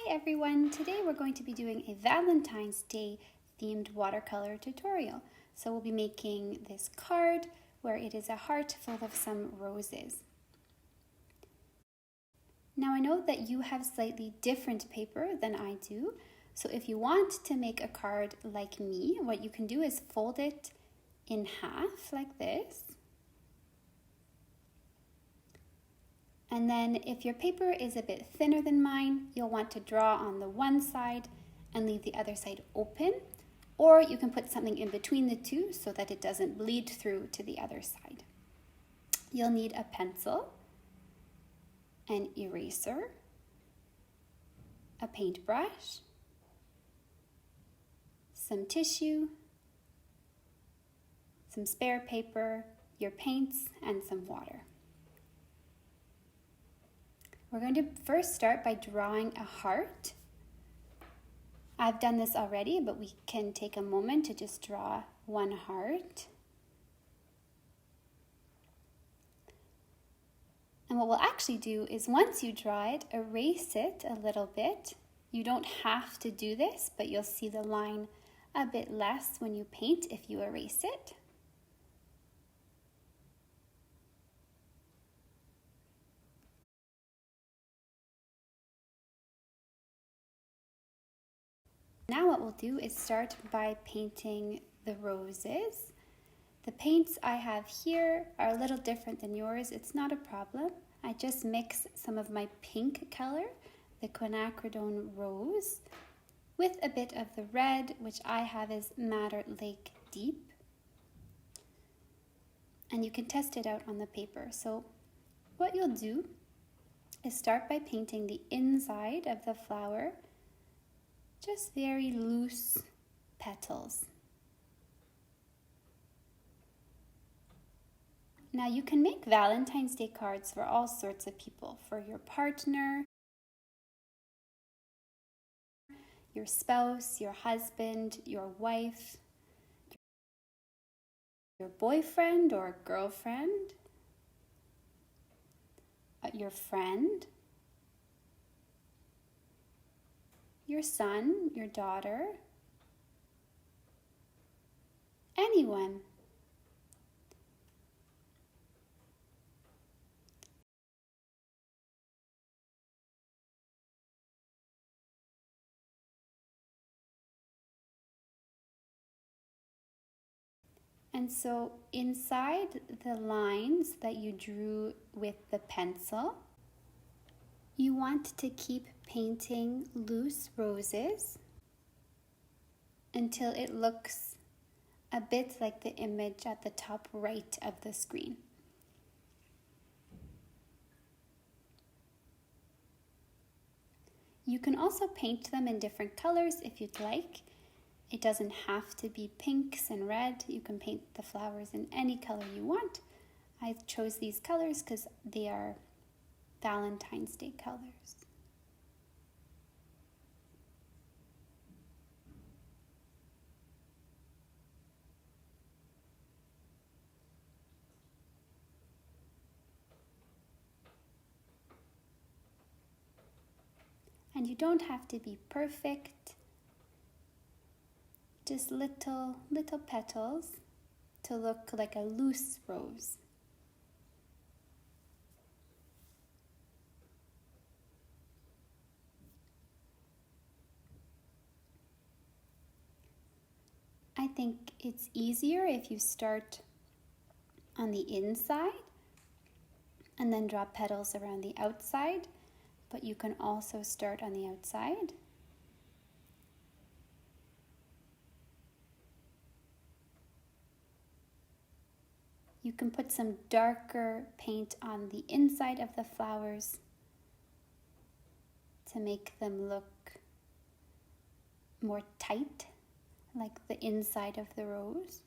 everyone, today we're going to be doing a Valentine's Day themed watercolor tutorial. So we'll be making this card where it is a heart full of some roses. Now I know that you have slightly different paper than I do, so if you want to make a card like me, what you can do is fold it in half like this. And then if your paper is a bit thinner than mine, you'll want to draw on the one side and leave the other side open, or you can put something in between the two so that it doesn't bleed through to the other side. You'll need a pencil, an eraser, a paintbrush, some tissue, some spare paper, your paints, and some water. We're going to first start by drawing a heart. I've done this already, but we can take a moment to just draw one heart. And what we'll actually do is once you draw it, erase it a little bit. You don't have to do this, but you'll see the line a bit less when you paint if you erase it. Now what we'll do is start by painting the roses. The paints I have here are a little different than yours. It's not a problem. I just mix some of my pink color, the quinacridone rose, with a bit of the red, which I have is Madder Lake Deep. And you can test it out on the paper. So what you'll do is start by painting the inside of the flower, just very loose petals. Now you can make Valentine's Day cards for all sorts of people, for your partner, your spouse, your husband, your wife, your boyfriend or girlfriend, your friend, your son, your daughter, anyone. And so inside the lines that you drew with the pencil, you want to keep painting loose roses until it looks a bit like the image at the top right of the screen. You can also paint them in different colors if you'd like. It doesn't have to be pinks and red. You can paint the flowers in any color you want. I chose these colors because they are Valentine's Day colors. And you don't have to be perfect. Just little petals to look like a loose rose. I think it's easier if you start on the inside and then draw petals around the outside, but you can also start on the outside. You can put some darker paint on the inside of the flowers to make them look more tight, like the inside of the rose.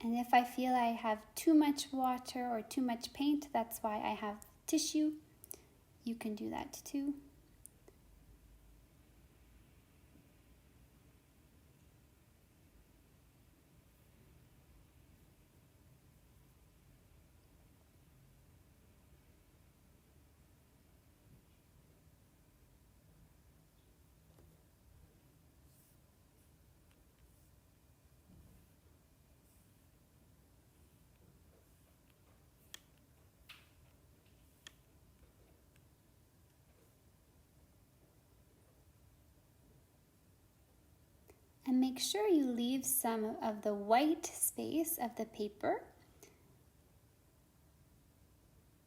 And if I feel I have too much water or too much paint, that's why I have tissue. You can do that too. And make sure you leave some of the white space of the paper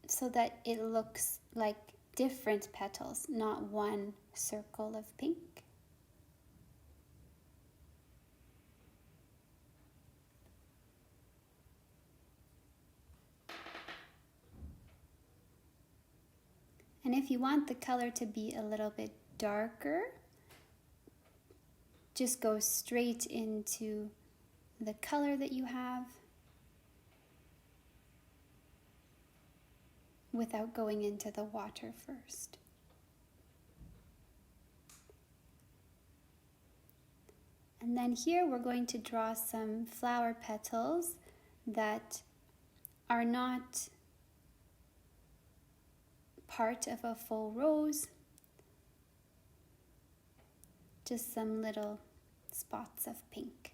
so that it looks like different petals, not one circle of pink. And if you want the color to be a little bit darker, just go straight into the color that you have without going into the water first. And then here we're going to draw some flower petals that are not part of a full rose, just some little spots of pink.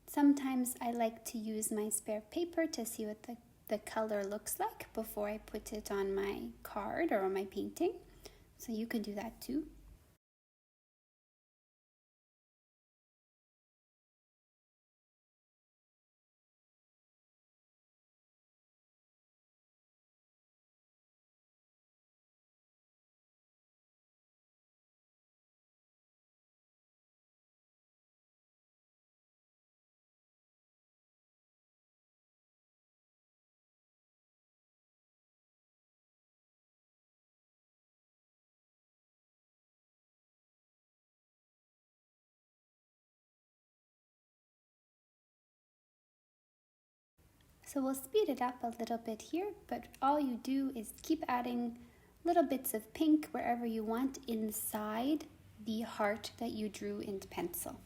Sometimes I like to use my spare paper to see what the color looks like before I put it on my card or on my painting. So you can do that too. So we'll speed it up a little bit here, but all you do is keep adding little bits of pink wherever you want inside the heart that you drew in pencil.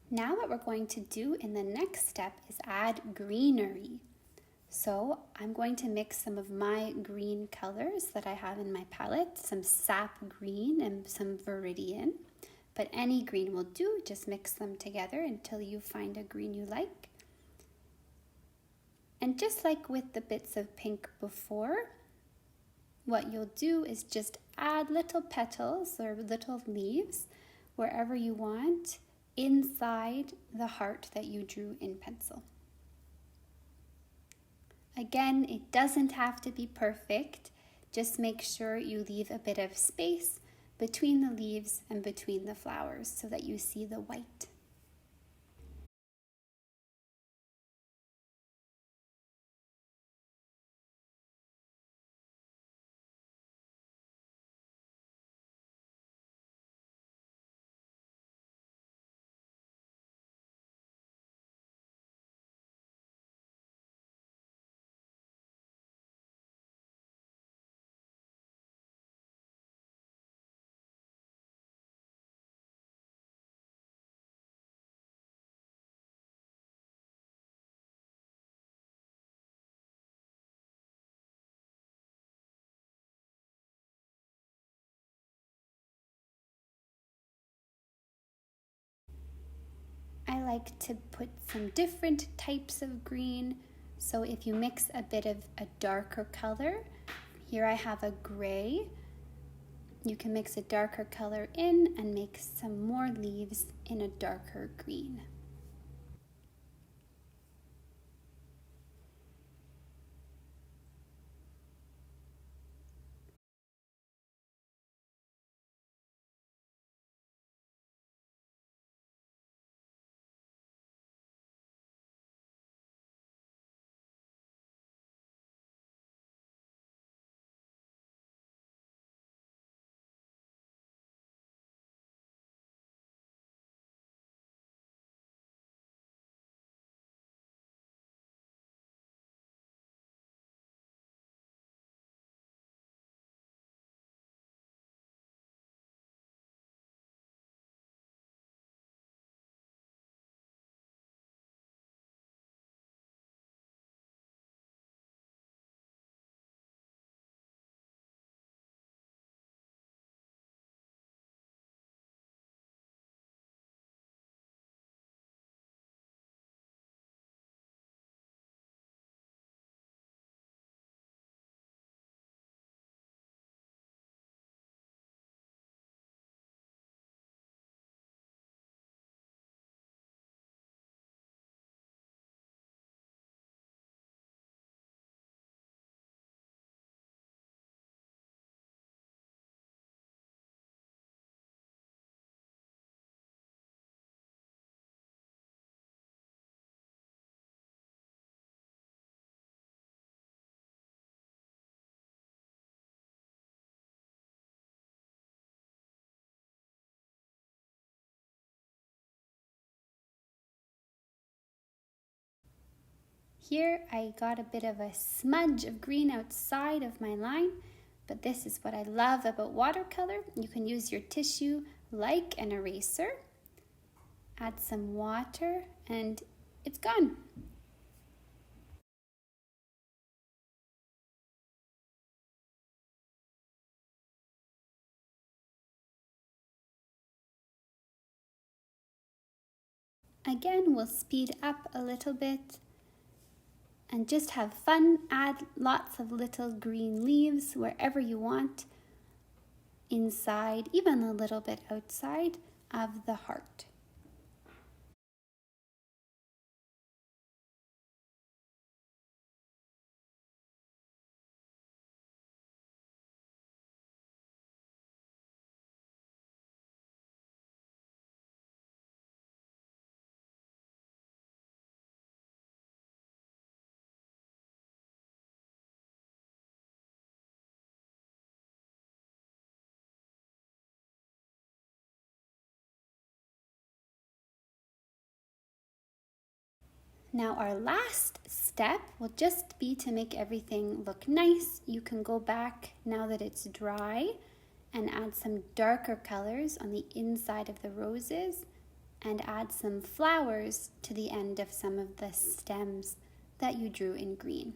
Now what we're going to do in the next step is add greenery. So I'm going to mix some of my green colors that I have in my palette, some sap green and some viridian, but any green will do. Just mix them together until you find a green you like. And just like with the bits of pink before, what you'll do is just add little petals or little leaves wherever you want inside the heart that you drew in pencil. Again, it doesn't have to be perfect. Just make sure you leave a bit of space between the leaves and between the flowers so that you see the white. I like to put some different types of green. So if you mix a bit of a darker color, here I have a gray. You can mix a darker color in and make some more leaves in a darker green. Here I got a bit of a smudge of green outside of my line, but this is what I love about watercolor. You can use your tissue like an eraser, add some water, and it's gone. Again, we'll speed up a little bit and just have fun. Add lots of little green leaves wherever you want, inside, even a little bit outside of the heart. Now our last step will just be to make everything look nice. You can go back now that it's dry and add some darker colors on the inside of the roses and add some flowers to the end of some of the stems that you drew in green.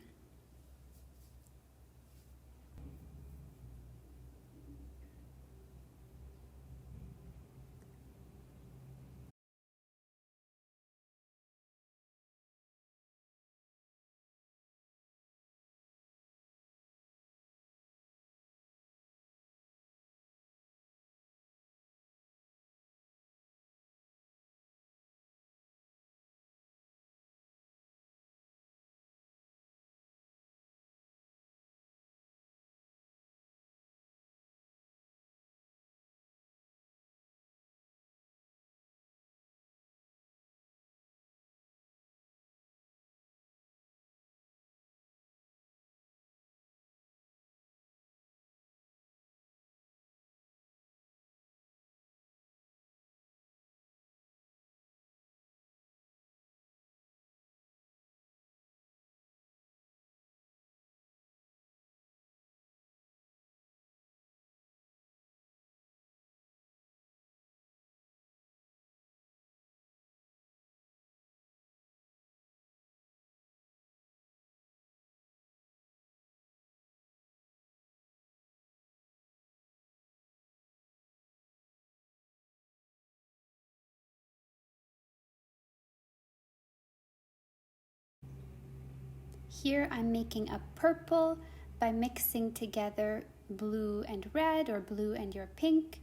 Here I'm making a purple by mixing together blue and red or blue and your pink.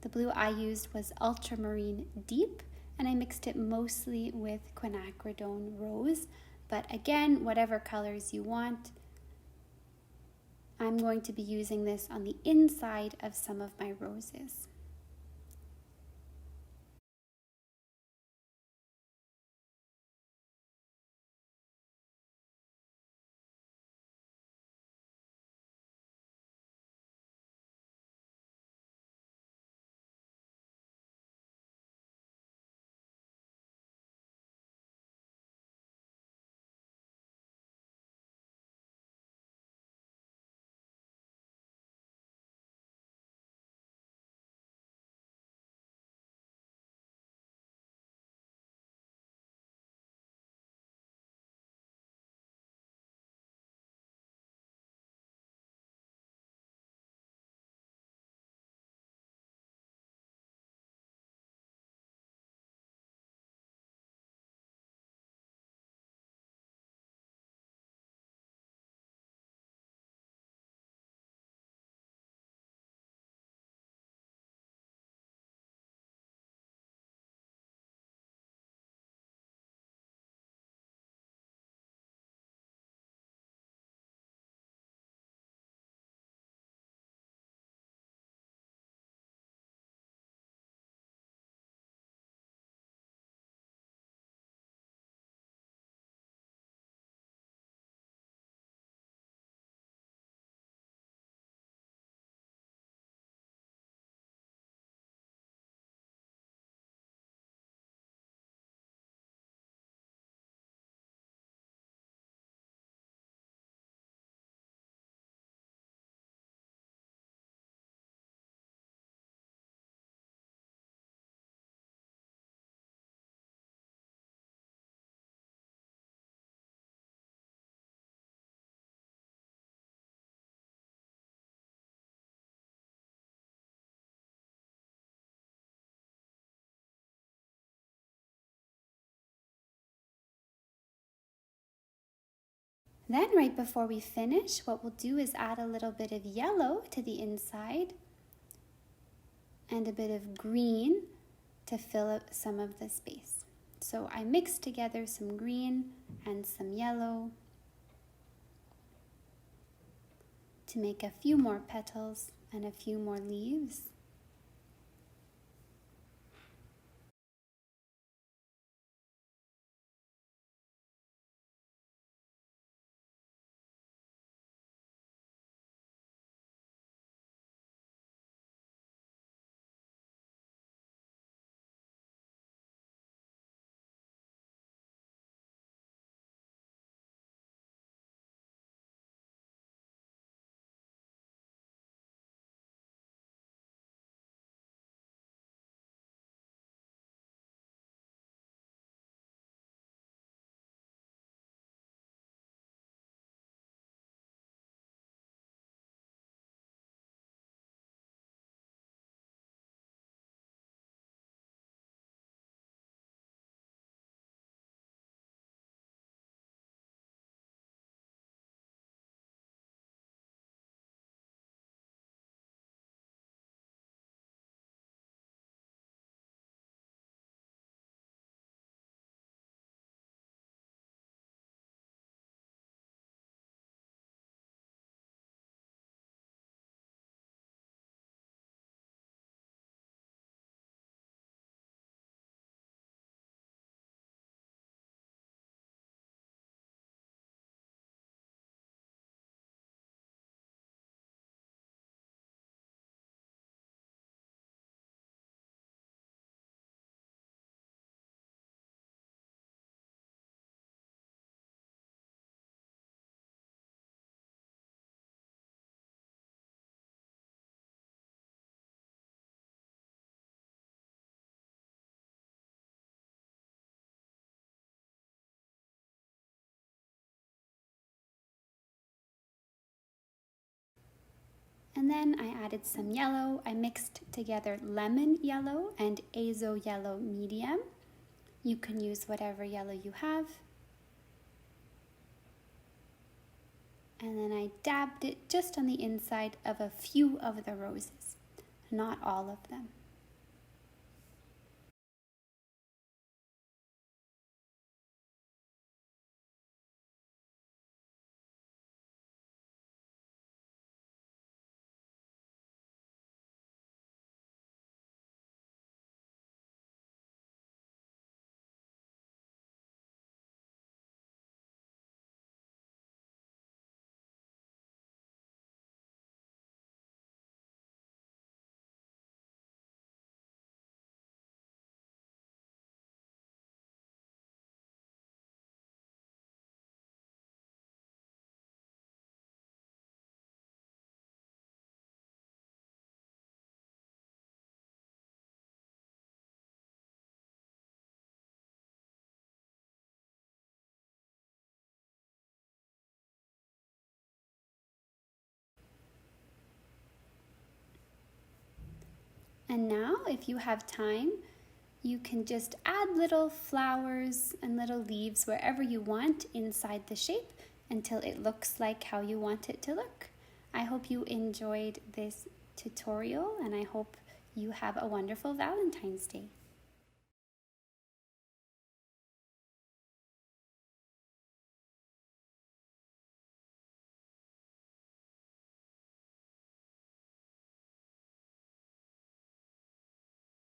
The blue I used was Ultramarine Deep, and I mixed it mostly with Quinacridone Rose, but again, whatever colors you want. I'm going to be using this on the inside of some of my roses. Then right before we finish, what we'll do is add a little bit of yellow to the inside and a bit of green to fill up some of the space. So I mixed together some green and some yellow to make a few more petals and a few more leaves. And then I added some yellow. I mixed together lemon yellow and azo yellow medium. You can use whatever yellow you have. And then I dabbed it just on the inside of a few of the roses, not all of them. And now, if you have time, you can just add little flowers and little leaves wherever you want inside the shape until it looks like how you want it to look. I hope you enjoyed this tutorial and I hope you have a wonderful Valentine's Day.